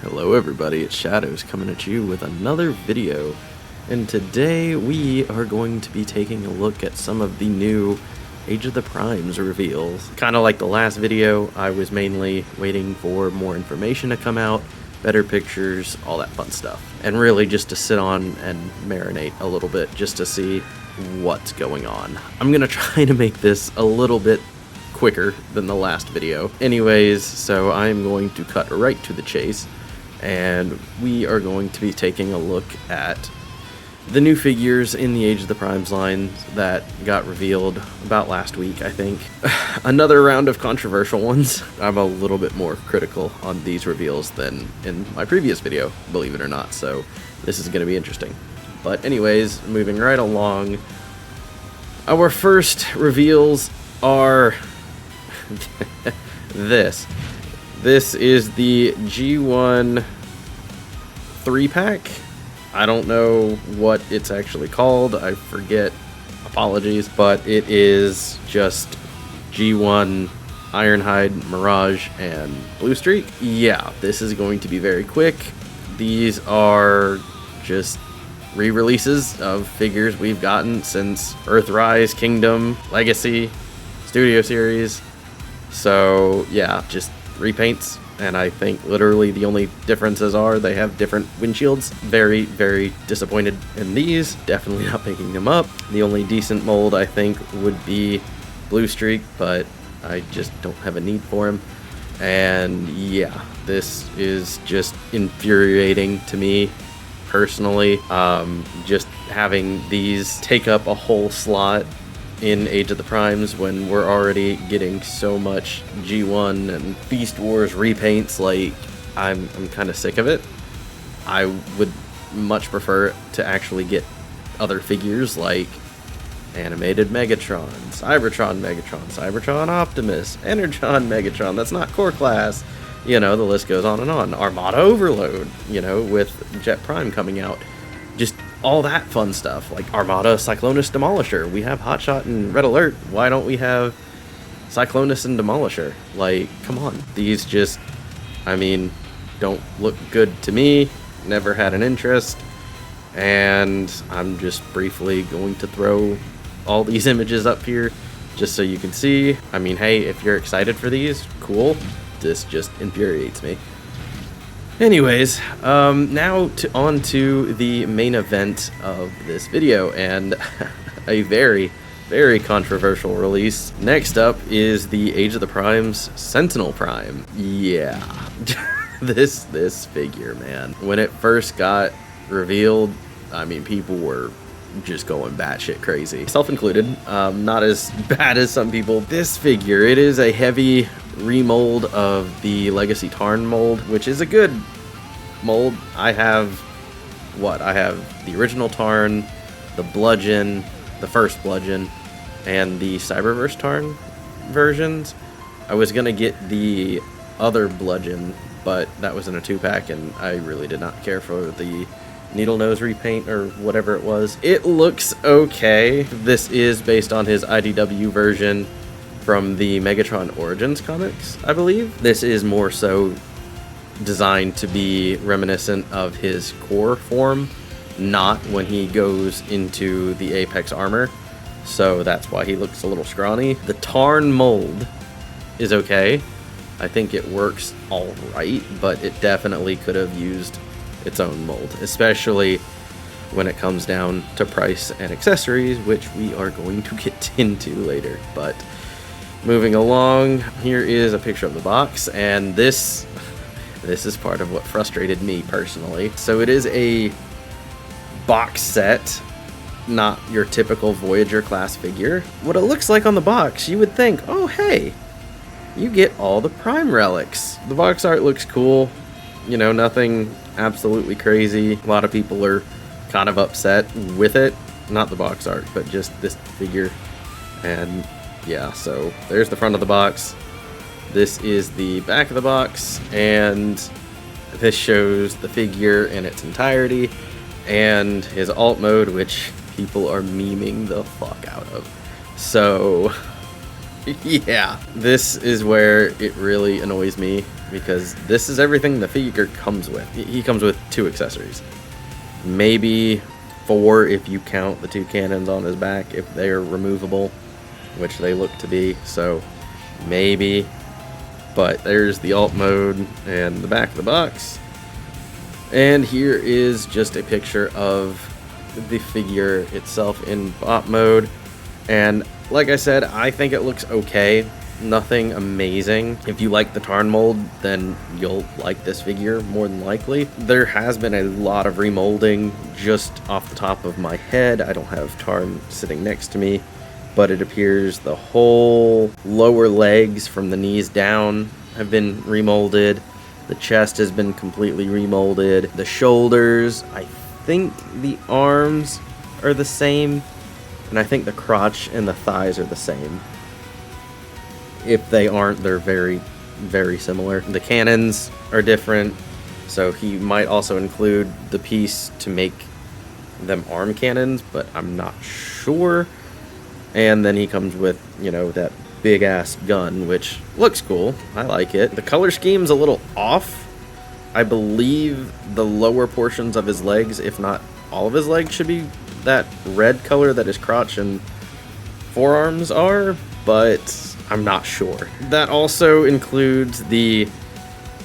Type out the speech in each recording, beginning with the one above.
Hello everybody, it's Shadows coming at you with another video, and today we are going to be taking a look at some of the new Age of the Primes reveals. Kind of like the last video, I was mainly waiting for more information to come out, better pictures, all that fun stuff, and really just to sit on and marinate a little bit just to see what's going on. I'm gonna try to make this a little bit quicker than the last video. Anyways, so I'm going to cut right to the chase, and we are going to be taking a look at the new figures in the Age of the Primes line that got revealed about last week, I think. Another round of controversial ones. I'm a little bit more critical on these reveals than in my previous video, believe it or not, so this is going to be interesting. But anyways, moving right along, our first reveals are this. This is the G1 3-pack. I don't know what it's actually called. I forget. Apologies. But it is just G1 Ironhide, Mirage, and Blue Streak. Yeah, this is going to be very quick. These are just re-releases of figures we've gotten since Earthrise, Kingdom, Legacy, Studio Series. So yeah, just repaints, and I think literally the only differences are they have different windshields. Very, very disappointed in these. Definitely not picking them up. The only decent mold I think would be Blue Streak, but I just don't have a need for him. And yeah, this is just infuriating to me personally. Just having these take up a whole slot in Age of the Primes when we're already getting so much G1 and Beast Wars repaints. Like, I'm kind of sick of it. I would much prefer to actually get other figures like Animated Megatron, Cybertron Megatron, Cybertron Optimus, Energon Megatron, that's not core class. You know, the list goes on and on. Armada Overload, you know, with Jet Prime coming out. Just all that fun stuff, like Armada Cyclonus Demolisher. We have Hotshot and Red Alert. Why don't we have Cyclonus and Demolisher? Like, come on. These just, I mean, don't look good to me. Never had an interest. And I'm just briefly going to throw all these images up here just so you can see. I mean, hey, if you're excited for these, cool. This just infuriates me. Anyways, now on to the main event of this video, and a very, very controversial release. Next up is the Age of the Primes Sentinel Prime. Yeah, this figure, man. When it first got revealed, I mean, people were just going batshit crazy, self included. Not as bad as some people. This figure, it is a heavy remold of the Legacy Tarn mold, which is a good mold. I have the original Tarn, the Bludgeon, the first Bludgeon, and the Cyberverse Tarn versions. I was gonna get the other Bludgeon, but that was in a 2-pack, and I really did not care for the Needle Nose repaint or whatever it was. It looks okay. This is based on his IDW version from the Megatron Origins comics, I believe. This is more so designed to be reminiscent of his core form, not when he goes into the Apex armor. So that's why he looks a little scrawny. The Tarn mold is okay. I think it works all right, but it definitely could have used its own mold, especially when it comes down to price and accessories, which we are going to get into later. But moving along, here is a picture of the box, and this is part of what frustrated me personally. So it is a box set, not your typical Voyager class figure. What it looks like on the box, you would think, oh hey, you get all the Prime relics. The box art looks cool, you know, nothing absolutely crazy. A lot of people are kind of upset with it. Not the box art, but just this figure. And yeah, so there's the front of the box. This is the back of the box, and this shows the figure in its entirety and his alt mode, which people are memeing the fuck out of. So yeah, this is where it really annoys me, because this is everything the figure comes with. He comes with 2 accessories. Maybe 4 if you count the 2 cannons on his back, if they're removable, which they look to be, so maybe. But there's the alt mode and the back of the box. And here is just a picture of the figure itself in bot mode. And like I said, I think it looks okay. Nothing amazing. If you like the Tarn mold, then you'll like this figure more than likely. There has been a lot of remolding. Just off the top of my head, I don't have Tarn sitting next to me, but it appears the whole lower legs from the knees down have been remolded. The chest has been completely remolded. The shoulders, I think the arms are the same, and I think the crotch and the thighs are the same. If they aren't, they're very, very similar. The cannons are different, so he might also include the piece to make them arm cannons, but I'm not sure. And then he comes with, you know, that big ass gun, which looks cool. I like it. The color scheme's a little off. I believe the lower portions of his legs, if not all of his legs, should be that red color that his crotch and forearms are, but I'm not sure. That also includes the,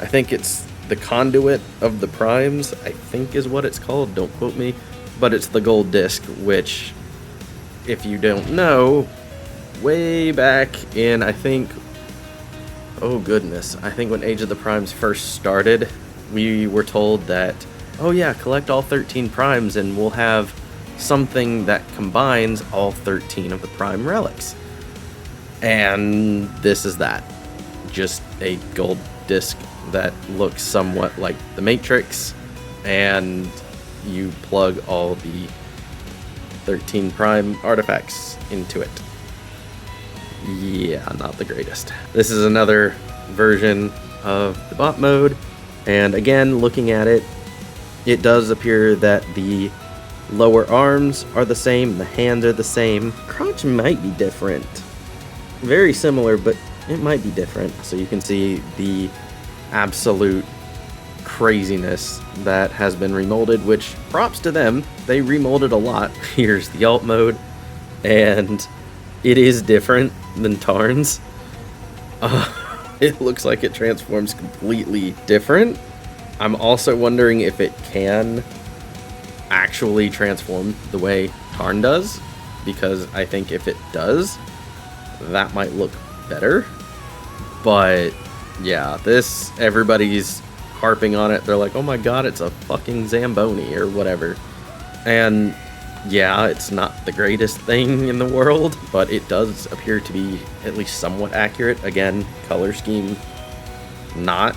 I think it's the conduit of the primes, I think is what it's called, don't quote me, but it's the gold disc, which, if you don't know, way back in, I think, oh goodness, I think when Age of the Primes first started, we were told that, oh yeah, collect all 13 primes and we'll have something that combines all 13 of the prime relics. And this is that. Just a gold disc that looks somewhat like the Matrix, and you plug all the 13 prime artifacts into it. Yeah, not the greatest. This is another version of the bot mode, and again, looking at it, it does appear that the lower arms are the same, the hands are the same. Crotch might be different. Very similar, but it might be different. So you can see the absolute craziness that has been remolded, which props to them. They remolded a lot. Here's the alt mode, and it is different than Tarn's. It looks like it transforms completely different. I'm also wondering if it can actually transform the way Tarn does, because I think if it does, that might look better. But yeah, this, everybody's harping on it. They're like, oh my god, it's a fucking Zamboni or whatever. And yeah, it's not the greatest thing in the world, but it does appear to be at least somewhat accurate. Again, color scheme not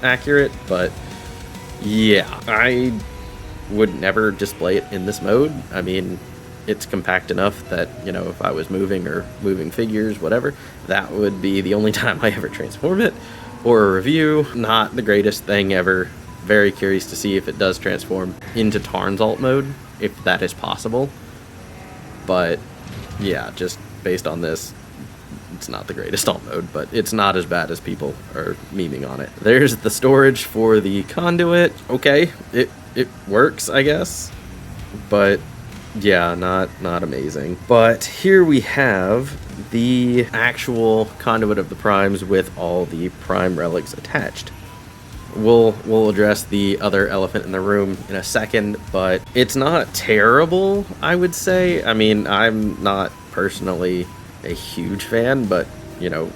accurate, but yeah, I would never display it in this mode. I mean, it's compact enough that, you know, if I was moving or moving figures, whatever, that would be the only time I ever transform it. Or a review, not the greatest thing ever. Very curious to see if it does transform into Tarn's alt mode, if that is possible. But yeah, just based on this, it's not the greatest alt mode, but it's not as bad as people are memeing on it. There's the storage for the conduit. Okay, it works, I guess, but yeah, not amazing. But here we have the actual conduit of the primes with all the prime relics attached. We'll address the other elephant in the room in a second, but it's not terrible, I would say. I mean, I'm not personally a huge fan, but, you know,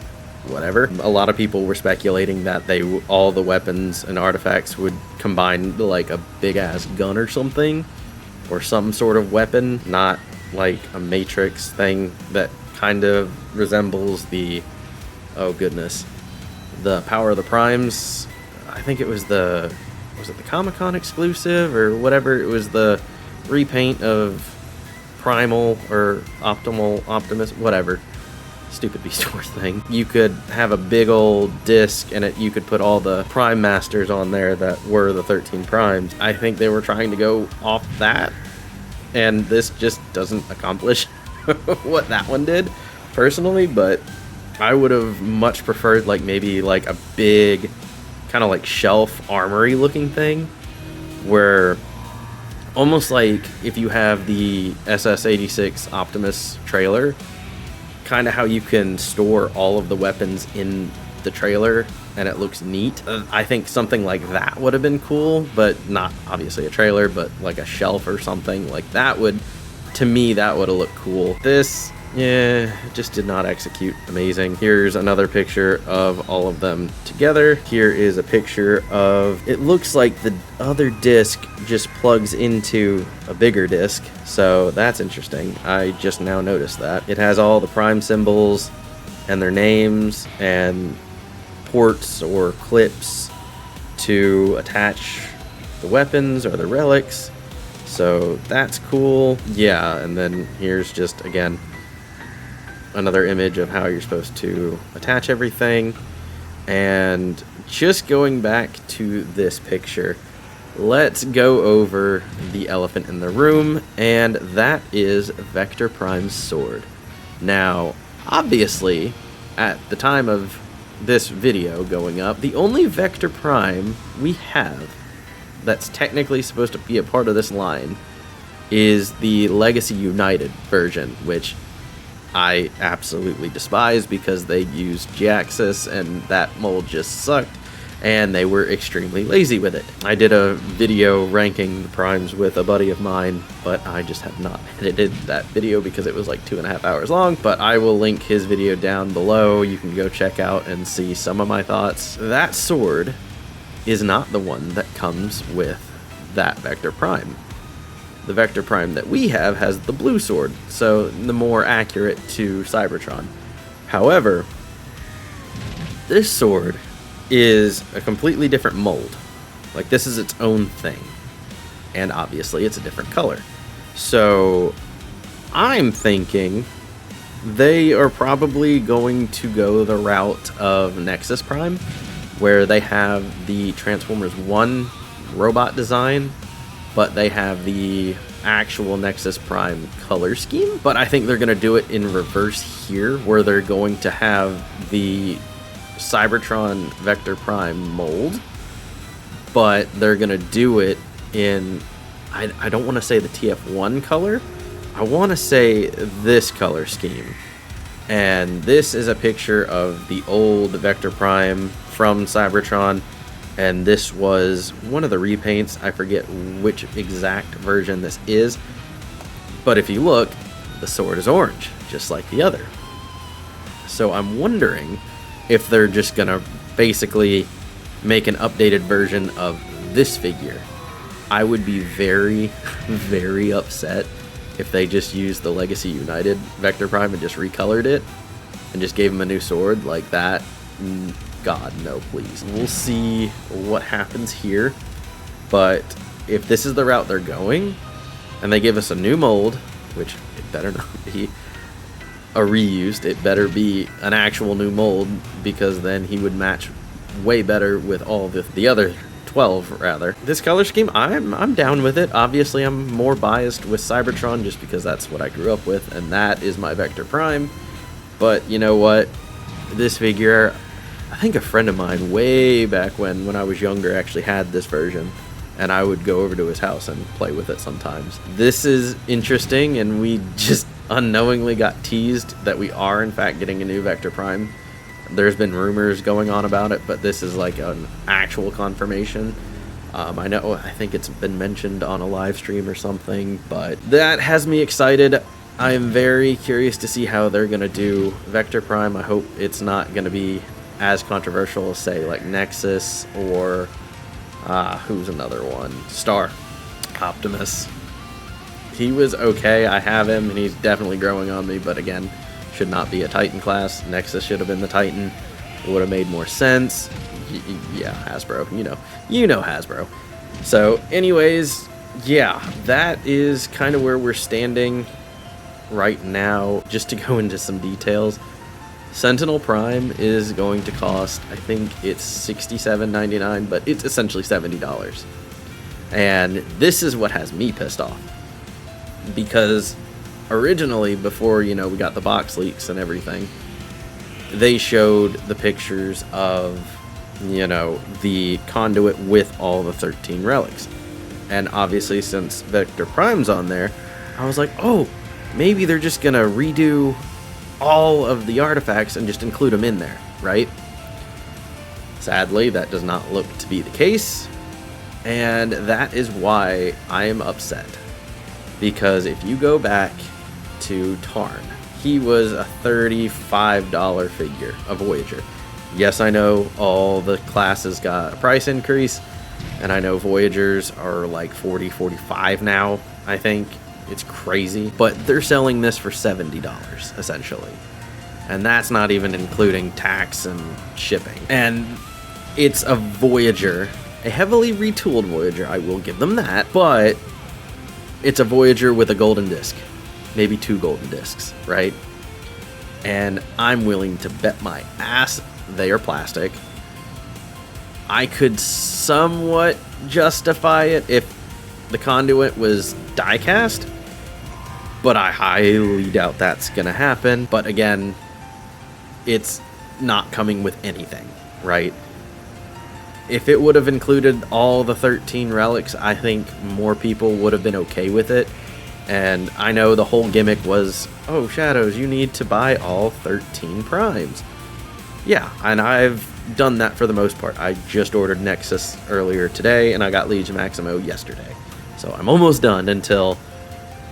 whatever. A lot of people were speculating that all the weapons and artifacts would combine to like a big-ass gun or something, or some sort of weapon, not like a Matrix thing that kind of resembles the, oh goodness, the Power of the Primes. I think it was was it the Comic-Con exclusive or whatever? It was the repaint of Primal or Optimus, whatever. Stupid Beast Wars thing. You could have a big old disc and you could put all the Prime Masters on there that were the 13 Primes. I think they were trying to go off that, and this just doesn't accomplish what that one did, personally, but I would have much preferred like maybe like a big kind of like shelf armory looking thing, where almost like if you have the SS-86 Optimus trailer, kind of how you can store all of the weapons in the trailer and it looks neat. I think something like that would have been cool, but not obviously a trailer, but like a shelf or something like that would, to me, that would have looked cool. This, yeah, just did not execute amazing. Here's another picture of all of them together. Here is a picture of, it looks like the other disc just plugs into a bigger disc, so that's interesting. I just now noticed that. It has all the Prime symbols and their names and ports or clips to attach the weapons or the relics, so that's cool. Yeah, and then here's just, again, another image of how you're supposed to attach everything. And just going back to this picture, let's go over the elephant in the room, and that is Vector Prime's sword. Now, obviously, at the time of this video going up, the only Vector Prime we have that's technically supposed to be a part of this line is the Legacy United version, which I absolutely despise because they used G-Axis and that mold just sucked and they were extremely lazy with it. I did a video ranking the primes with a buddy of mine, but I just have not edited that video because it was like 2.5 hours long, but I will link his video down below. You can go check out and see some of my thoughts. That sword is not the one that comes with that Vector Prime. The Vector Prime that we have has the blue sword, so the more accurate to Cybertron. However, this sword is a completely different mold. Like, this is its own thing. And obviously it's a different color. So I'm thinking they are probably going to go the route of Nexus Prime, where they have the Transformers 1 robot design, but they have the actual Nexus Prime color scheme. But I think they're going to do it in reverse here, where they're going to have the Cybertron Vector Prime mold, but they're going to do it in, I don't want to say the TF1 color, I want to say this color scheme. And this is a picture of the old Vector Prime from Cybertron, and this was one of the repaints. I forget which exact version this is, but if you look, the sword is orange, just like the other. So I'm wondering if they're just gonna basically make an updated version of this figure. I would be very, very upset if they just used the Legacy United Vector Prime and just recolored it and just gave him a new sword like that. God, no, please. We'll see what happens here, but if this is the route they're going and they give us a new mold, which it better not be a reused, it better be an actual new mold, because then he would match way better with all the other 12 rather. This color scheme, I'm down with it. Obviously I'm more biased with Cybertron just because that's what I grew up with and that is my Vector Prime, but you know what, this figure, I think a friend of mine way back when I was younger actually had this version, and I would go over to his house and play with it sometimes. This is interesting, and we just unknowingly got teased that we are in fact getting a new Vector Prime. There's been rumors going on about it, but this is like an actual confirmation. I think it's been mentioned on a live stream or something, but that has me excited. I am very curious to see how they're gonna do Vector Prime. I hope it's not gonna be as controversial as, say, like Nexus or who's another one? Star Optimus. He was okay. I have him and he's definitely growing on me, but again, should not be a Titan class. Nexus should have been the Titan. It would have made more sense. Yeah, Hasbro, you know Hasbro. So anyways, yeah, that is kind of where we're standing right now. Just to go into some details, Sentinel Prime is going to cost, I think it's $67.99, but it's essentially $70. And this is what has me pissed off, because originally, before we got the box leaks and everything, they showed the pictures of you know, the conduit with all the 13 relics. And obviously, since Vector Prime's on there, I was like, oh, maybe they're just gonna redo all of the artifacts and just include them in there, right? Sadly, that does not look to be the case, and that is why I am upset. Because if you go back to Tarn, he was a $35 figure, a Voyager. Yes, I know all the classes got a price increase, and I know Voyagers are like 40, 45 now, I think. It's crazy, but they're selling this for $70, essentially. And that's not even including tax and shipping. And it's a Voyager, a heavily retooled Voyager, I will give them that, but it's a Voyager with a golden disc. Maybe 2 golden discs, right? And I'm willing to bet my ass they are plastic. I could somewhat justify it if the conduit was die-cast, but I highly doubt that's gonna happen. But again, it's not coming with anything, right? If it would have included all the 13 relics, I think more people would have been okay with it. And I know the whole gimmick was, oh, Shadows, you need to buy all 13 primes. Yeah, and I've done that for the most part. I just ordered Nexus earlier today, and I got Legion Maximo yesterday. So I'm almost done until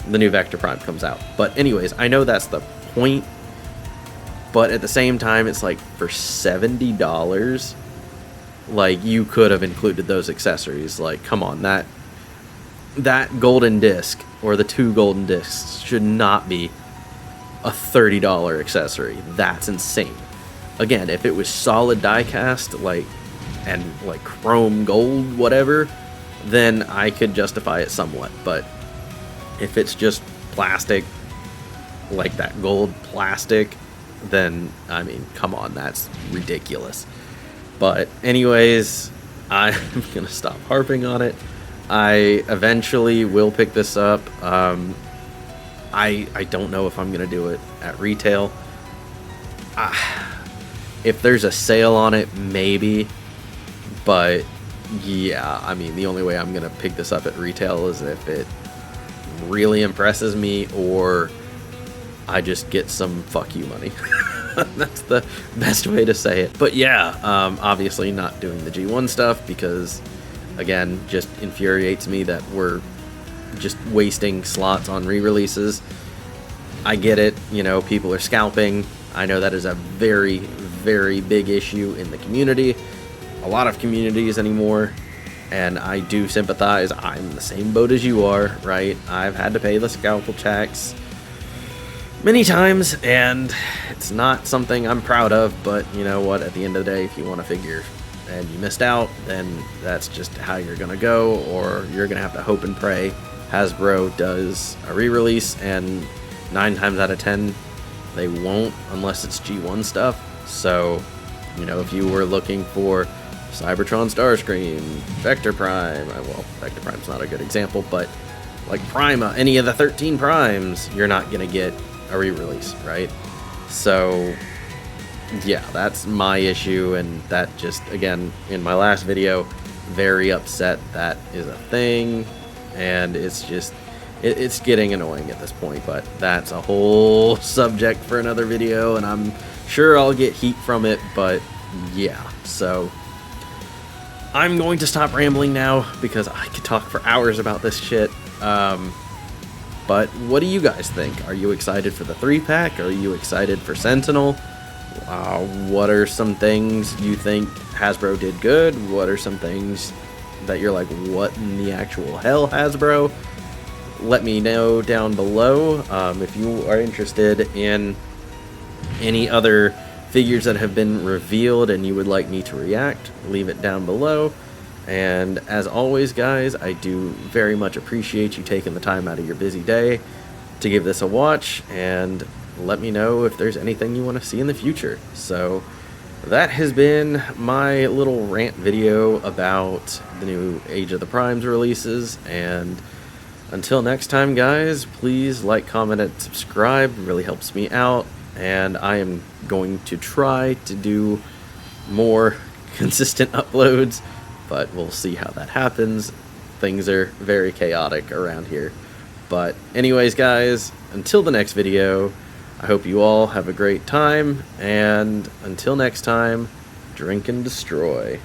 the new Vector Prime comes out. But anyways, I know that's the point. But at the same time, it's like for $70, like you could have included those accessories. Like, come on, that golden disc or the 2 golden discs should not be a $30 accessory. That's insane. Again, if it was solid die-cast, like, and like chrome gold, whatever, then I could justify it somewhat. But if it's just plastic, like that gold plastic, then, I mean, come on, that's ridiculous. But anyways, I'm gonna stop harping on it. I eventually will pick this up. I don't know if I'm gonna do it at retail. If there's a sale on it, maybe. But yeah, I mean, the only way I'm gonna pick this up at retail is if it really impresses me, or I just get some fuck you money. That's the best way to say it. But yeah, obviously not doing the G1 stuff because, again, just infuriates me that we're just wasting slots on re-releases. I get it, you know, people are scalping. I know that is a very, very big issue in the community. A lot of communities anymore. And I do sympathize. I'm in the same boat as you are, right? I've had to pay the scalpel tax many times, and it's not something I'm proud of, but you know what, at the end of the day, if you want to figure and you missed out, then that's just how you're gonna go, or you're gonna have to hope and pray Hasbro does a re-release, and 9 times out of 10 they won't unless it's G1 stuff. So, you know, if you were looking for Cybertron Starscream, Vector Prime, well, Vector Prime's not a good example, but like Prima, any of the 13 primes, you're not gonna get a re-release, right? So yeah, that's my issue, and that just, again, in my last video, very upset that is a thing, and it's just, it's getting annoying at this point. But that's a whole subject for another video, and I'm sure I'll get heat from it. But yeah, so I'm going to stop rambling now because I could talk for hours about this shit. But what do you guys think? Are you excited for the 3-pack? Are you excited for Sentinel? What are some things you think Hasbro did good? What are some things that you're like, what in the actual hell, Hasbro? Let me know down below. If you are interested in any other figures that have been revealed and you would like me to react, leave it down below. And as always, guys, I do very much appreciate you taking the time out of your busy day to give this a watch, and let me know if there's anything you want to see in the future. So that has been my little rant video about the new Age of the Primes releases, and until next time, guys, please like, comment, and subscribe. It really helps me out, and I am going to try to do more consistent uploads, but we'll see how that happens. Things are very chaotic around here. But anyways, guys, until the next video, I hope you all have a great time, and until next time, drink and destroy.